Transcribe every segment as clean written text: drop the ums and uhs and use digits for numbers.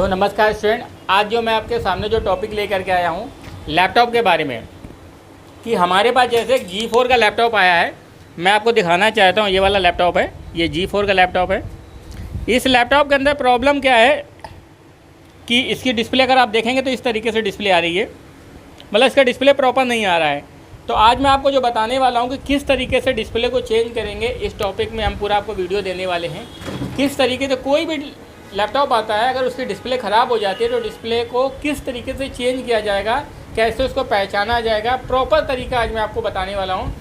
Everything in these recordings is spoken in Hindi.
तो नमस्कार स्टूडेंट, आज जो मैं आपके सामने जो टॉपिक लेकर के आया हूँ लैपटॉप के बारे में, कि हमारे पास जैसे G4 का लैपटॉप आया है। मैं आपको दिखाना चाहता हूँ, ये वाला लैपटॉप है, ये G4 का लैपटॉप है। इस लैपटॉप के अंदर प्रॉब्लम क्या है कि इसकी डिस्प्ले अगर आप देखेंगे तो इस तरीके से डिस्प्ले आ रही है, मतलब इसका डिस्प्ले प्रॉपर नहीं आ रहा है। तो आज मैं आपको जो बताने वाला हूँ कि किस तरीके से डिस्प्ले को चेंज करेंगे, इस टॉपिक में हम पूरा आपको वीडियो देने वाले हैं। किस तरीके से कोई भी लैपटॉप आता है, अगर उसकी डिस्प्ले ख़राब हो जाती है तो डिस्प्ले को किस तरीके से चेंज किया जाएगा, कैसे उसको पहचाना जाएगा, प्रॉपर तरीका आज मैं आपको बताने वाला हूँ।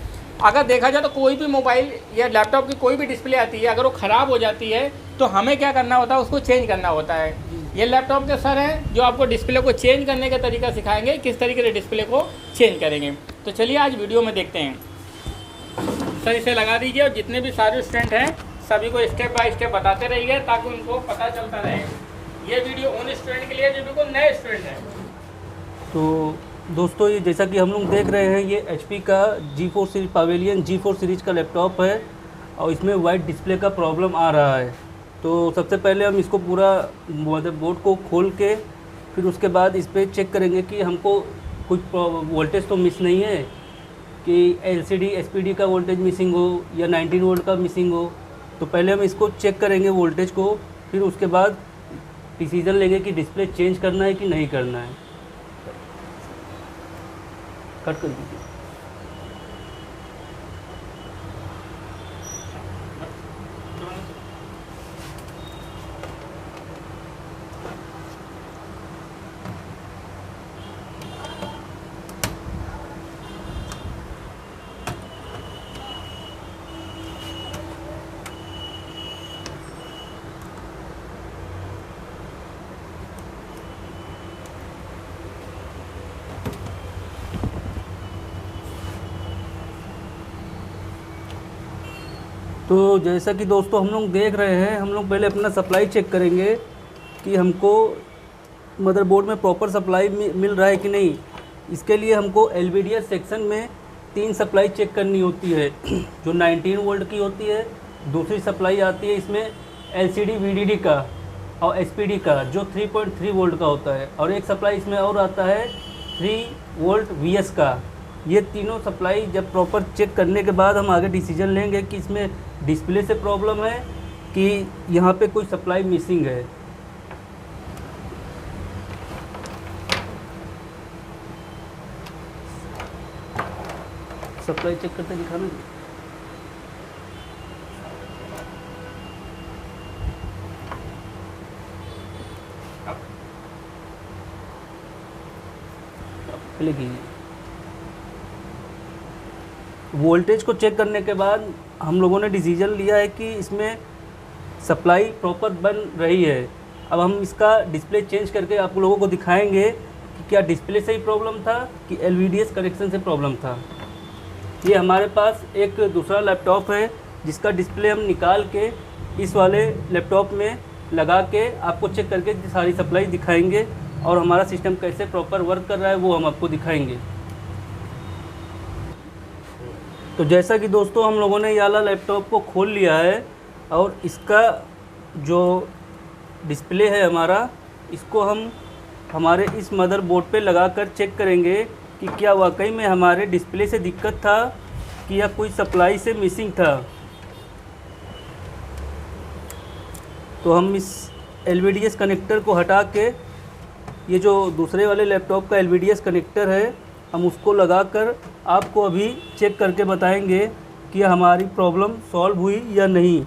अगर देखा जाए तो कोई भी मोबाइल या लैपटॉप की कोई भी डिस्प्ले आती है, अगर वो ख़राब हो जाती है तो हमें क्या करना होता है, उसको चेंज करना होता है। ये लैपटॉप के सर हैं जो आपको डिस्प्ले को चेंज करने का तरीका सिखाएंगे, किस तरीके से डिस्प्ले को चेंज करेंगे। तो चलिए आज वीडियो में देखते हैं। सर इसे लगा दीजिए और जितने भी सारे स्टूडेंट हैं सभी को स्टेप बाय स्टेप बताते रहिए ताकि उनको पता चलता रहे। ये वीडियो उन स्टूडेंट के लिए जो बिल्कुल नए स्टूडेंट हैं। तो दोस्तों, ये जैसा कि हम लोग देख रहे हैं, ये HP का G4 series pavilion G4 series का लैपटॉप है और इसमें वाइट डिस्प्ले का प्रॉब्लम आ रहा है। तो सबसे पहले हम इसको पूरा मदरबोर्ड को खोल के फिर उसके बाद इस पर चेक करेंगे कि हमको कुछ वोल्टेज तो मिस नहीं है, कि LCD SPD का वोल्टेज मिसिंग हो या 19 वोल्ट का मिसिंग हो। तो पहले हम इसको चेक करेंगे वोल्टेज को, फिर उसके बाद डिसीज़न लेंगे कि डिस्प्ले चेंज करना है कि नहीं करना है। कट कर दीजिए। तो जैसा कि दोस्तों हम लोग देख रहे हैं, हम लोग पहले अपना सप्लाई चेक करेंगे कि हमको मदरबोर्ड में प्रॉपर सप्लाई मिल रहा है कि नहीं। इसके लिए हमको LVDS सेक्शन में 3 सप्लाई चेक करनी होती है, जो 19 वोल्ट की होती है। दूसरी सप्लाई आती है इसमें LCD VDD का और SPD का, जो 3.3 वोल्ट का होता है। और एक सप्लाई इसमें और आता है 3 वोल्ट VS का। ये तीनों सप्लाई जब प्रॉपर चेक करने के बाद हम आगे डिसीजन लेंगे कि इसमें डिस्प्ले से प्रॉब्लम है कि यहाँ पे कोई सप्लाई मिसिंग है। सप्लाई चेक करते दिखाना। पहले कीजिए। वोल्टेज को चेक करने के बाद हम लोगों ने डिसीजन लिया है कि इसमें सप्लाई प्रॉपर बन रही है। अब हम इसका डिस्प्ले चेंज करके आप लोगों को दिखाएंगे कि क्या डिस्प्ले से ही प्रॉब्लम था कि LVDS कनेक्शन से प्रॉब्लम था। ये हमारे पास एक दूसरा लैपटॉप है जिसका डिस्प्ले हम निकाल के इस वाले लैपटॉप में लगा के आपको चेक करके सारी सप्लाई दिखाएंगे और हमारा सिस्टम कैसे प्रॉपर वर्क कर रहा है वो हम आपको दिखाएंगे। तो जैसा कि दोस्तों हम लोगों ने ये वाला लैपटॉप को खोल लिया है और इसका जो डिस्प्ले है हमारा, इसको हम हमारे इस मदरबोर्ड पे लगाकर चेक करेंगे कि क्या वाकई में हमारे डिस्प्ले से दिक्कत था कि या कोई सप्लाई से मिसिंग था। तो हम इस LVDS कनेक्टर को हटा के, ये जो दूसरे वाले लैपटॉप का LVDS कनेक्टर है, हम उसको लगाकर आपको अभी चेक करके बताएंगे कि हमारी प्रॉब्लम सॉल्व हुई या नहीं।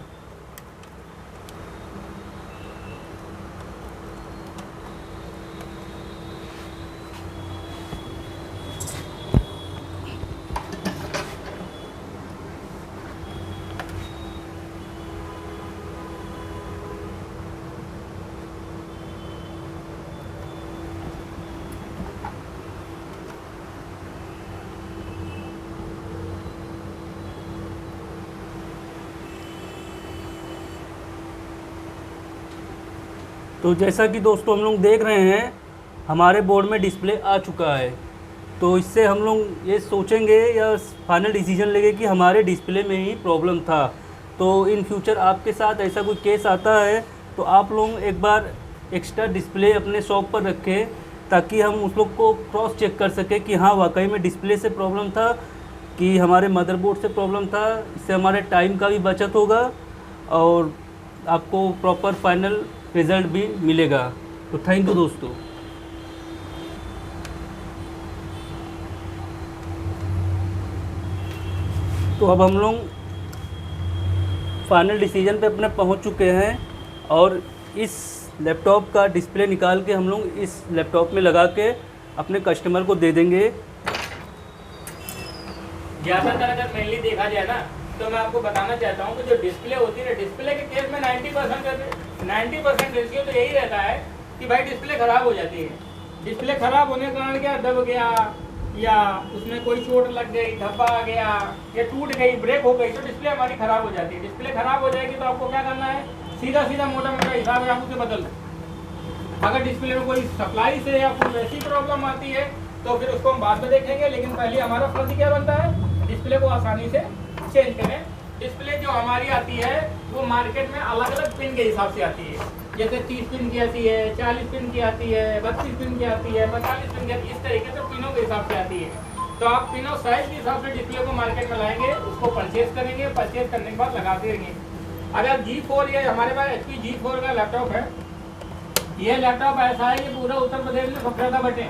तो जैसा कि दोस्तों हम लोग देख रहे हैं, हमारे बोर्ड में डिस्प्ले आ चुका है। तो इससे हम लोग ये सोचेंगे या फाइनल डिसीजन लेंगे कि हमारे डिस्प्ले में ही प्रॉब्लम था। तो इन फ्यूचर आपके साथ ऐसा कोई केस आता है तो आप लोग एक बार एक्स्ट्रा डिस्प्ले अपने शॉप पर रखें, ताकि हम उस लोग को क्रॉस चेक कर सकें कि हाँ वाकई में डिस्प्ले से प्रॉब्लम था कि हमारे मदरबोर्ड से प्रॉब्लम था। इससे हमारे टाइम का भी बचत होगा और आपको प्रॉपर फाइनल रिज़ल्ट भी मिलेगा। तो थैंक यू दोस्तों। तो अब हम लोग फाइनल डिसीजन पे अपने पहुंच चुके हैं और इस लैपटॉप का डिस्प्ले निकाल के हम लोग इस लैपटॉप में लगा के अपने कस्टमर को दे देंगे। ज़्यादातर अगर मेनली देखा जाए ना, तो मैं आपको बताना चाहता हूँ कि जो डिस्प्ले होती है ना, डिस्प्ले के केस में 90% रेशियो तो यही रहता है कि भाई डिस्प्ले ख़राब हो जाती है। डिस्प्ले ख़राब होने के कारण क्या, दब गया या उसमें कोई चोट लग गई, धब्बा आ गया या टूट गई, ब्रेक हो गई, तो डिस्प्ले हमारी ख़राब हो जाती है। डिस्प्ले ख़राब हो जाएगी तो आपको क्या करना है, सीधा मोटा हिसाब है, आप उसे बदल दें। अगर डिस्प्ले में कोई सप्लाई से या कोई वैसी प्रॉब्लम आती है तो फिर उसको हम बाद में देखेंगे, लेकिन पहले हमारा फर्ज क्या बनता है, डिस्प्ले को आसानी से चेंज करें। डिस्प्ले जो हमारी आती है वो मार्केट में अलग अलग पिन के हिसाब से आती है, जैसे 30 पिन की आती है, 40 पिन की आती है, 32 पिन की आती है, 45 पिन की आती है, इस तरीके से पिनों के हिसाब से आती है। तो आप पिनों साइज के हिसाब से डिस्प्ले को मार्केट में लाएंगे, उसको परचेज करेंगे, परचेज करने के बाद लगाते रहेंगे। अगर G4 या हमारे पास HP G4 का लैपटॉप है, ये लैपटॉप ऐसा है कि पूरा उत्तर प्रदेश में सबसे ज़्यादा बटे,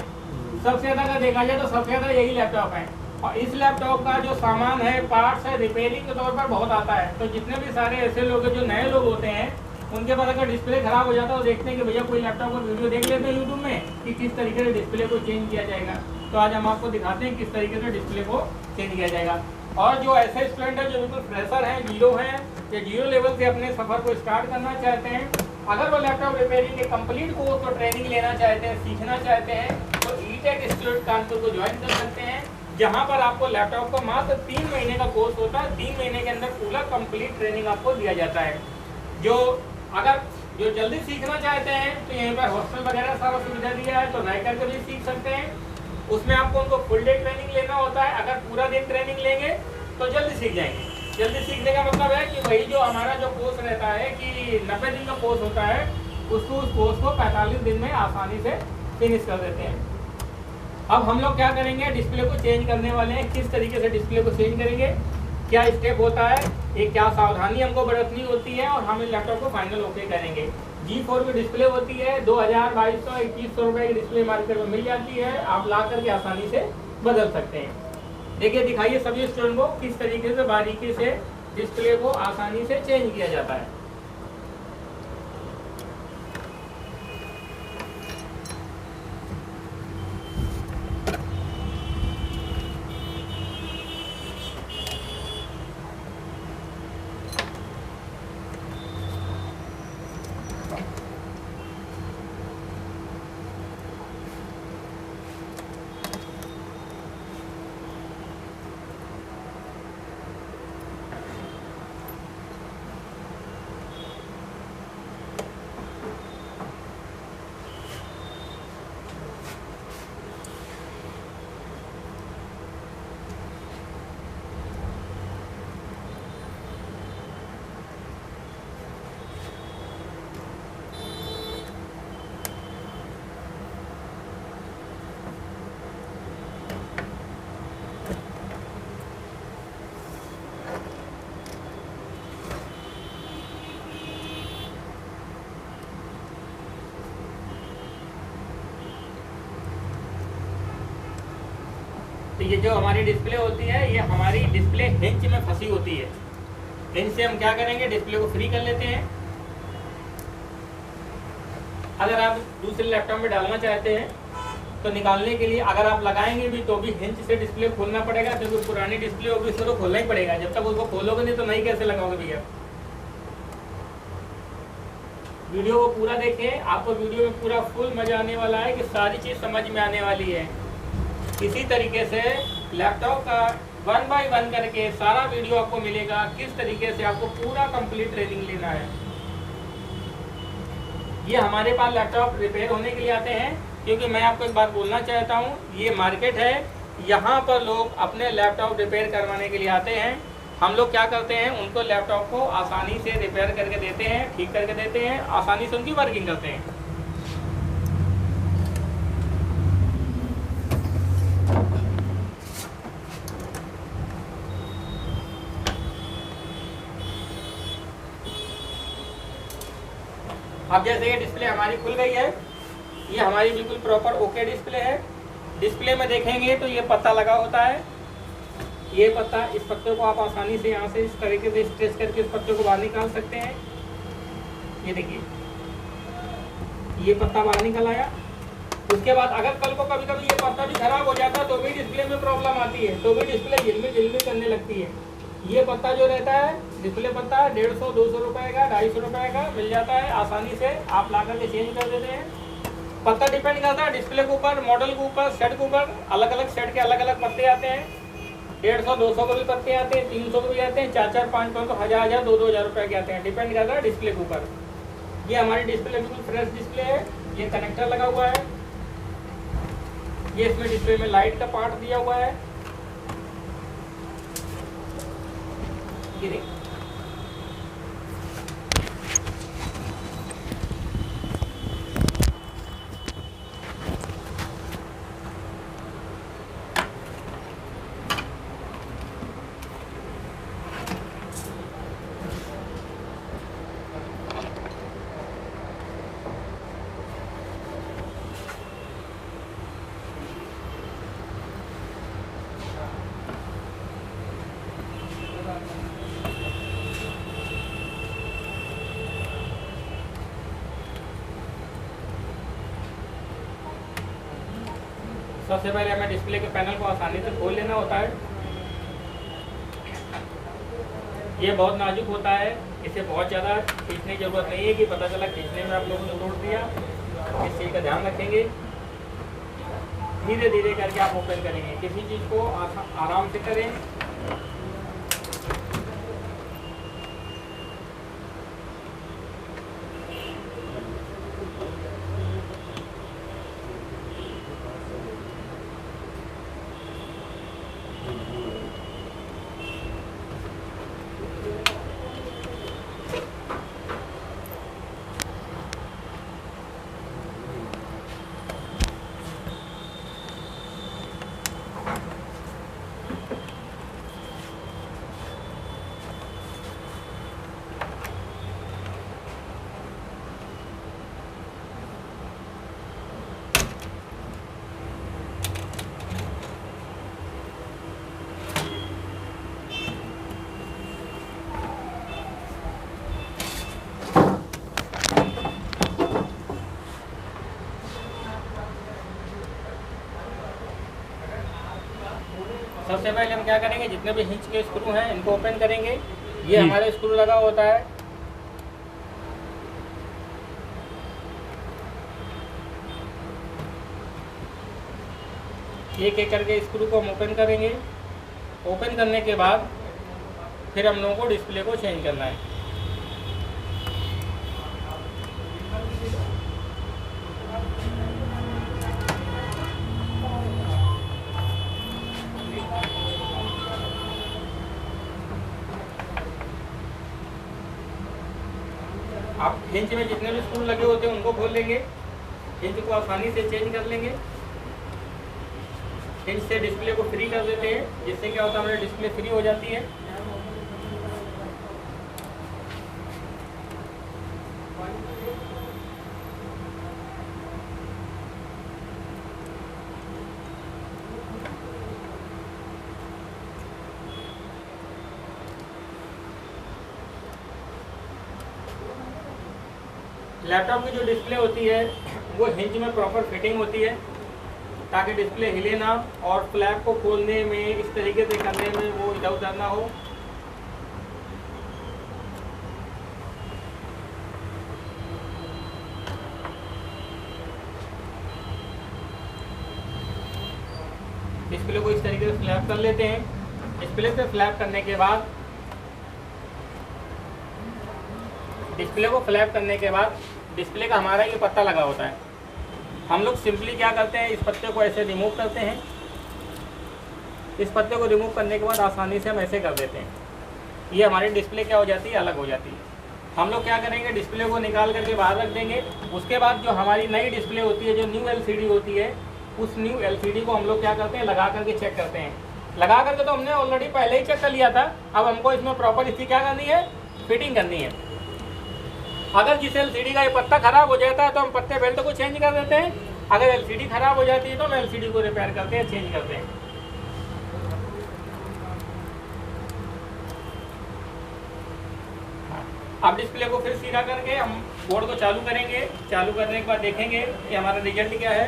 सबसे ज़्यादा अगर देखा जाए तो सबसे ज़्यादा यही लैपटॉप है। और इस लैपटॉप का जो सामान है, पार्ट्स है, रिपेयरिंग के तौर पर बहुत आता है। तो जितने भी सारे ऐसे लोग जो नए लोग होते हैं, उनके पास अगर डिस्प्ले खराब हो जाता है, वो देखते हैं कि भैया कोई लैपटॉप का वीडियो देख लेते हैं यूट्यूब में कि किस तरीके से डिस्प्ले को चेंज किया जाएगा। तो आज हम आपको दिखाते हैं किस तरीके से डिस्प्ले को चेंज किया जाएगा। और जो ऐसे स्टूडेंट हैं जो बिल्कुल फ्रेशर हैं, जीरो हैं या जीरो लेवल से अपने सफ़र को स्टार्ट करना चाहते हैं, अगर वो लैपटॉप रिपेयरिंग के कंप्लीट कोर्स को ट्रेनिंग लेना चाहते हैं, सीखना चाहते हैं, तो ई-टेक इंस्टीट्यूट कानपुर को ज्वाइन कर सकते हैं, जहाँ पर आपको लैपटॉप का मात्र 3 महीने का कोर्स होता है। 3 महीने के अंदर पूरा कंप्लीट ट्रेनिंग आपको दिया जाता है। जो जल्दी सीखना चाहते हैं तो यहीं पर हॉस्टल वगैरह सारा सुविधा दिया है, तो रह करके भी सीख सकते हैं। उसमें आपको उनको फुल डे ट्रेनिंग लेना होता है। अगर पूरा दिन ट्रेनिंग लेंगे तो जल्दी सीख जाएंगे। जल्दी सीखने का मतलब है कि वही जो हमारा जो कोर्स रहता है कि 90 दिन का कोर्स होता है, उसको उस कोर्स को 45 दिन में आसानी से फिनिश कर देते हैं। अब हम लोग क्या करेंगे, डिस्प्ले को चेंज करने वाले हैं। किस तरीके से डिस्प्ले को चेंज करेंगे, क्या स्टेप होता है, ये क्या सावधानी हमको बरतनी होती है, और हम इस लैपटॉप को फाइनल ओके करेंगे। G4 की डिस्प्ले होती है 2000, 2200, 2100 रुपये की डिस्प्ले मार्केट में मिल जाती है। आप ला करके आसानी से बदल सकते हैं। देखिए, दिखाइए सभी स्टूडेंट को किस तरीके से बारीकी से डिस्प्ले को आसानी से चेंज किया जाता है। तो ये जो हमारी डिस्प्ले होती है, ये हमारी डिस्प्ले हिंच में फंसी होती है। हिंच से हम क्या करेंगे, डिस्प्ले को फ्री कर लेते हैं। अगर आप दूसरे लैपटॉप में डालना चाहते हैं तो निकालने के लिए अगर आप लगाएंगे भी तो भी हिंच से डिस्प्ले खोलना पड़ेगा, क्योंकि पुरानी डिस्प्ले होगी, उसको तो खोलना ही पड़ेगा। जब तक उसको खोलोगे नहीं तो नई कैसे लगाओगे भैया। वीडियो को पूरा देखें, आपको वीडियो में पूरा फुल मजा आने वाला है कि सारी चीज़ समझ में आने वाली है। इसी तरीके से लैपटॉप का 1 बाय 1 करके सारा वीडियो आपको मिलेगा, किस तरीके से आपको पूरा कंप्लीट ट्रेनिंग लेना है। ये हमारे पास लैपटॉप रिपेयर होने के लिए आते हैं, क्योंकि मैं आपको एक बात बोलना चाहता हूँ, ये मार्केट है, यहाँ पर लोग अपने लैपटॉप रिपेयर करवाने के लिए आते हैं। हम लोग क्या करते हैं, उनको लैपटॉप को आसानी से रिपेयर करके देते हैं, ठीक करके देते हैं, आसानी से उनकी वर्किंग करते हैं। अब जैसे ये डिस्प्ले हमारी खुल गई है, ये हमारी बिल्कुल प्रॉपर ओके डिस्प्ले है। डिस्प्ले में देखेंगे तो ये पत्ता लगा होता है, ये पत्ता, इस पत्ते को आप आसानी से यहाँ से इस तरीके से स्ट्रेच करके इस पत्ते को बाहर निकाल सकते हैं। ये देखिए ये पत्ता बाहर निकल आया। उसके बाद अगर कल को कभी कभी ये पत्ता भी खराब हो जाता है तो भी डिस्प्ले में प्रॉब्लम आती है, तो भी डिस्प्ले झिलमिल करने लगती है। ये पत्ता जो रहता है डिस्प्ले पत्ता 150-200 रुपये का, 250 रुपये का मिल जाता है, आसानी से आप ला करके चेंज कर देते हैं। पत्ता डिपेंड करता है डिस्प्ले के ऊपर, मॉडल के ऊपर, सेट के ऊपर। अलग अलग सेट के अलग अलग पत्ते आते हैं, 150-200 के भी पत्ते आते हैं, 300 के भी आते हैं, 4-4, 5-5, 1000, 2-2000 रुपये के आते हैं, डिपेंड करता है डिस्प्ले के ऊपर। ये हमारी डिस्प्ले बिल्कुल फ्रेश डिस्प्ले है। ये कनेक्टर लगा हुआ है, ये इसमें डिस्प्ले में लाइट का पार्ट दिया हुआ है। ये देखिए सबसे पहले हमें डिस्प्ले के पैनल को आसानी से खोल लेना होता है। ये बहुत नाजुक होता है, इसे बहुत ज़्यादा खींचने की जरूरत नहीं है कि पता चला खींचने में आप लोगों ने तोड़ दिया। इस चीज़ का ध्यान रखेंगे, धीरे धीरे करके आप ओपन करेंगे। किसी चीज़ को आराम से करें। सबसे पहले हम क्या करेंगे, जितने भी हिंच के स्क्रू हैं इनको ओपन करेंगे। ये हमारे स्क्रू लगा होता है, एक एक करके स्क्रू को हम ओपन करेंगे। ओपन करने के बाद फिर हम लोगों को डिस्प्ले को चेंज करना है। आप हिंच में जितने भी स्क्रू लगे होते हैं उनको खोल लेंगे, हिंच को आसानी से चेंज कर लेंगे। हिंच से डिस्प्ले को फ्री कर देते हैं, जिससे क्या होता है हमारी डिस्प्ले फ्री हो जाती है। लैपटॉप की जो डिस्प्ले होती है वो हिंज में प्रॉपर फिटिंग होती है, ताकि डिस्प्ले हिले ना और फ्लैप को खोलने में, इस तरीके से करने में वो इधर उधर ना हो। डिस्प्ले को इस तरीके से फ्लैप कर लेते हैं। डिस्प्ले से फ्लैप करने के बाद डिस्प्ले का हमारा ये पत्ता लगा होता है। हम लोग सिंपली क्या करते हैं, इस पत्ते को ऐसे रिमूव करते हैं। इस पत्ते को रिमूव करने के बाद आसानी से हम ऐसे कर देते हैं। ये हमारी डिस्प्ले क्या हो जाती है, अलग हो जाती है। हम लोग क्या करेंगे, डिस्प्ले को निकाल करके बाहर रख देंगे। उसके बाद जो हमारी नई डिस्प्ले होती है, जो न्यू LCD होती है, उस न्यू LCD को हम लोग क्या करते हैं, लगा करके चेक करते हैं। लगा करके तो हमने ऑलरेडी पहले ही चेक कर लिया था। अब हमको इसमें प्रॉपर इसकी क्या करनी है, फिटिंग करनी है। अगर जिस LCD का ये पत्ता ख़राब हो जाता है तो हम पत्ते बेल्ट को चेंज कर देते हैं, अगर LCD ख़राब हो जाती है तो हम LCD को रिपेयर करते हैं, चेंज करते हैं। अब डिस्प्ले को फिर सीधा करके हम बोर्ड को चालू करेंगे। चालू करने के बाद देखेंगे कि हमारा रिजल्ट क्या है।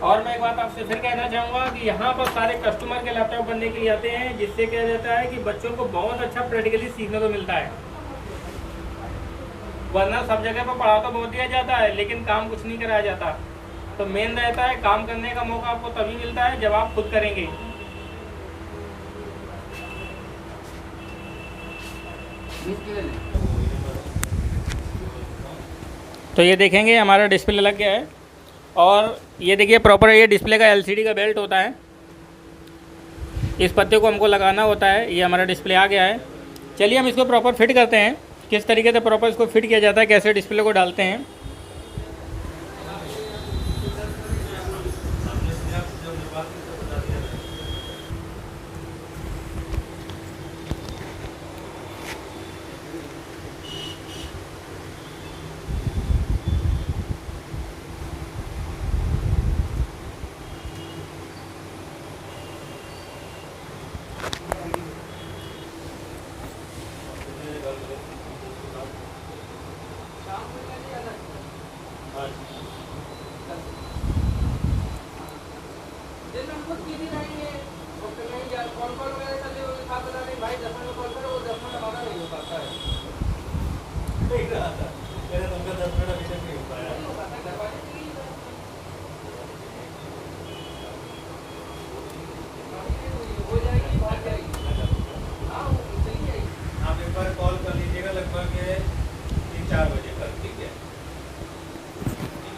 और मैं एक बात आपसे फिर कहना चाहूँगा कि यहाँ पर सारे कस्टमर के लैपटॉप बनने के लिए आते हैं, जिससे क्या जाता है कि बच्चों को बहुत अच्छा प्रैक्टिकली सीखने को मिलता है। वरना सब जगह पर पढ़ा तो बहुत दिया जाता है लेकिन काम कुछ नहीं कराया जाता। तो मेन रहता है काम करने का मौका आपको तभी मिलता है जब आप खुद करेंगे। तो ये देखेंगे हमारा डिस्प्ले लग गया है, और ये देखिए प्रॉपर ये डिस्प्ले का LCD का बेल्ट होता है, इस पत्ते को हमको लगाना होता है। ये हमारा डिस्प्ले आ गया है। चलिए हम इसको प्रॉपर फिट करते हैं, किस तरीके से प्रॉपर इसको फिट किया जाता है, कैसे डिस्प्ले को डालते हैं। कॉल कर लीजिएगा लगभग 3-4 बजे तक, ठीक है।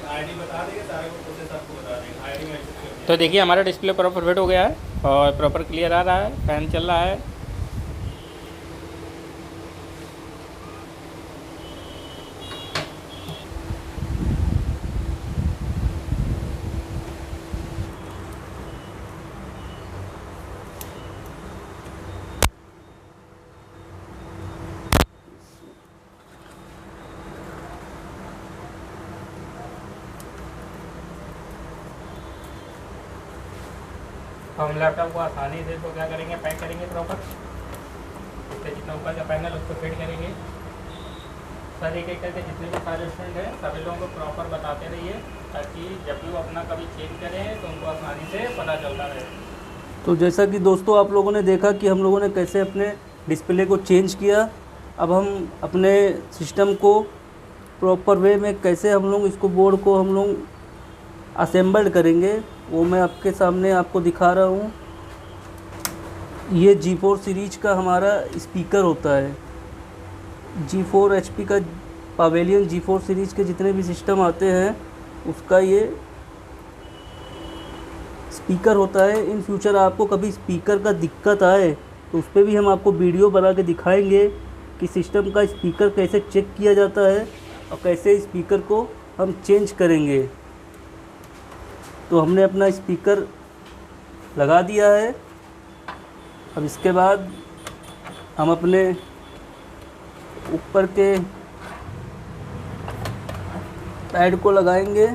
आईडी बता देंगे, सारे को प्रोसेस आपको बता देंगे, आईडी में एक्सेस कर दिया। तो देखिए हमारा डिस्प्ले प्रॉपर फिट हो गया है और प्रॉपर क्लियर आ रहा है, फैन चल रहा है। हम लैपटॉप को आसानी से इसको क्या करेंगे, पैक करेंगे प्रॉपर। इससे जितना ऊपर का पैनल उसको फिट करेंगे। सर एक एक करके जितने भी सारे स्टूडेंट हैं सभी लोगों को प्रॉपर बताते रहिए, ताकि जब भी वो अपना कभी चेंज करें तो उनको आसानी से पता चलता रहे। तो जैसा कि दोस्तों आप लोगों ने देखा कि हम लोगों ने कैसे अपने डिस्प्ले को चेंज किया। अब हम अपने सिस्टम को प्रॉपर वे में कैसे हम लोग इसको बोर्ड को हम लोग असेंबल्ड करेंगे वो मैं आपके सामने आपको दिखा रहा हूँ। ये G4 सीरीज का हमारा स्पीकर होता है। G4 HP का पवेलियन G4 सीरीज के जितने भी सिस्टम आते हैं उसका ये स्पीकर होता है। इन फ्यूचर आपको कभी स्पीकर का दिक्कत आए तो उस पर भी हम आपको वीडियो बना के दिखाएंगे कि सिस्टम का स्पीकर कैसे चेक किया जाता है और कैसे स्पीकर को हम चेंज करेंगे। तो हमने अपना स्पीकर लगा दिया है। अब इसके बाद हम अपने ऊपर के पैड को लगाएंगे।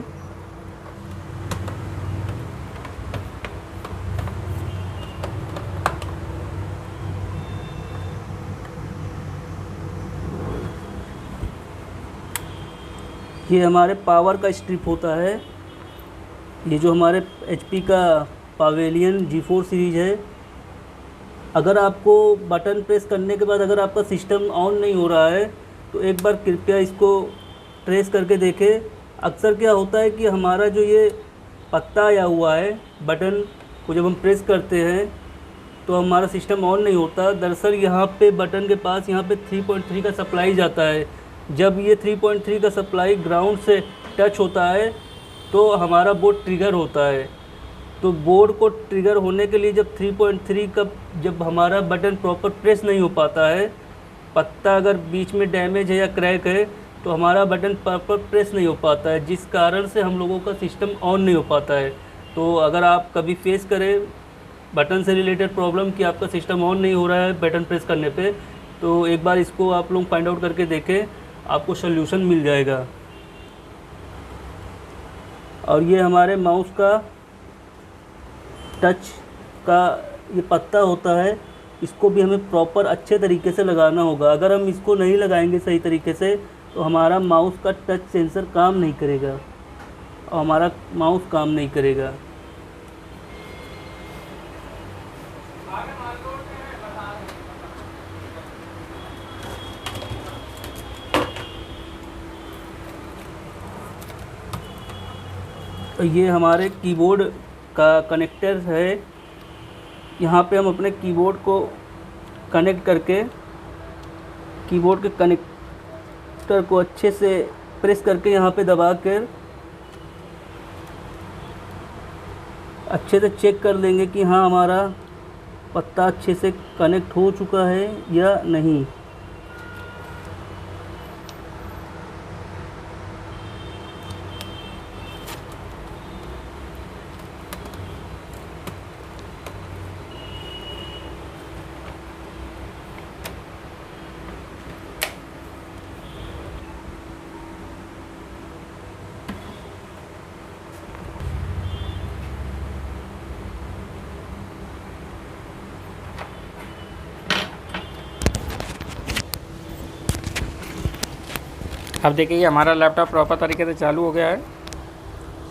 ये हमारे पावर का स्ट्रिप होता है। ये जो हमारे HP का पवेलियन G4 सीरीज है, अगर आपको बटन प्रेस करने के बाद अगर आपका सिस्टम ऑन नहीं हो रहा है तो एक बार कृपया इसको ट्रेस करके देखें। अक्सर क्या होता है कि हमारा जो ये पत्ता आया हुआ है बटन को जब हम प्रेस करते हैं तो हमारा सिस्टम ऑन नहीं होता। दरअसल यहाँ पे बटन के पास यहाँ पे 3.3 का सप्लाई जाता है। जब ये 3.3 का सप्लाई ग्राउंड से टच होता है तो हमारा बोर्ड ट्रिगर होता है। तो बोर्ड को ट्रिगर होने के लिए जब 3.3 का जब हमारा बटन प्रॉपर प्रेस नहीं हो पाता है, पत्ता अगर बीच में डैमेज है या क्रैक है तो हमारा बटन प्रॉपर प्रेस नहीं हो पाता है, जिस कारण से हम लोगों का सिस्टम ऑन नहीं हो पाता है। तो अगर आप कभी फेस करें बटन से रिलेटेड प्रॉब्लम कि आपका सिस्टम ऑन नहीं हो रहा है बटन प्रेस करने पे, तो एक बार इसको आप लोग फाइंड आउट करके देखें, आपको सोल्यूशन मिल जाएगा। और ये हमारे माउस का टच का ये पत्ता होता है, इसको भी हमें प्रॉपर अच्छे तरीके से लगाना होगा। अगर हम इसको नहीं लगाएंगे सही तरीके से तो हमारा माउस का टच सेंसर काम नहीं करेगा और हमारा माउस काम नहीं करेगा। तो ये हमारे कीबोर्ड का कनेक्टर है। यहाँ पे हम अपने कीबोर्ड को कनेक्ट करके कीबोर्ड के कनेक्टर को अच्छे से प्रेस करके यहाँ पे दबा कर अच्छे से चेक कर लेंगे कि हाँ हमारा पत्ता अच्छे से कनेक्ट हो चुका है या नहीं। अब देखिए हमारा लैपटॉप प्रॉपर तरीके से चालू हो गया है,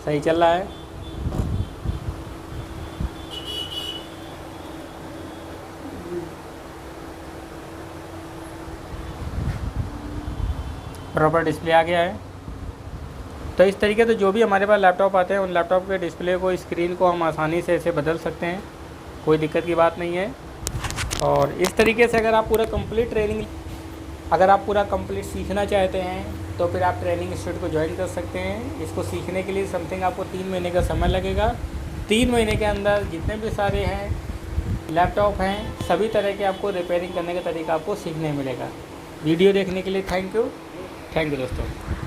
सही चल रहा है। प्रॉपर डिस्प्ले आ गया है। तो इस तरीके से जो भी हमारे पास लैपटॉप आते हैं उन लैपटॉप के डिस्प्ले को, स्क्रीन को हम आसानी से ऐसे बदल सकते हैं, कोई दिक्कत की बात नहीं है। और इस तरीके से अगर आप पूरा कंप्लीट सीखना चाहते हैं तो फिर आप ट्रेनिंग इंस्टीट्यूट को ज्वाइन कर सकते हैं। इसको सीखने के लिए समथिंग आपको 3 महीने का समय लगेगा। 3 महीने के अंदर जितने भी सारे हैं लैपटॉप हैं, सभी तरह के आपको रिपेयरिंग करने का तरीका आपको सीखने मिलेगा। वीडियो देखने के लिए थैंक यू दोस्तों।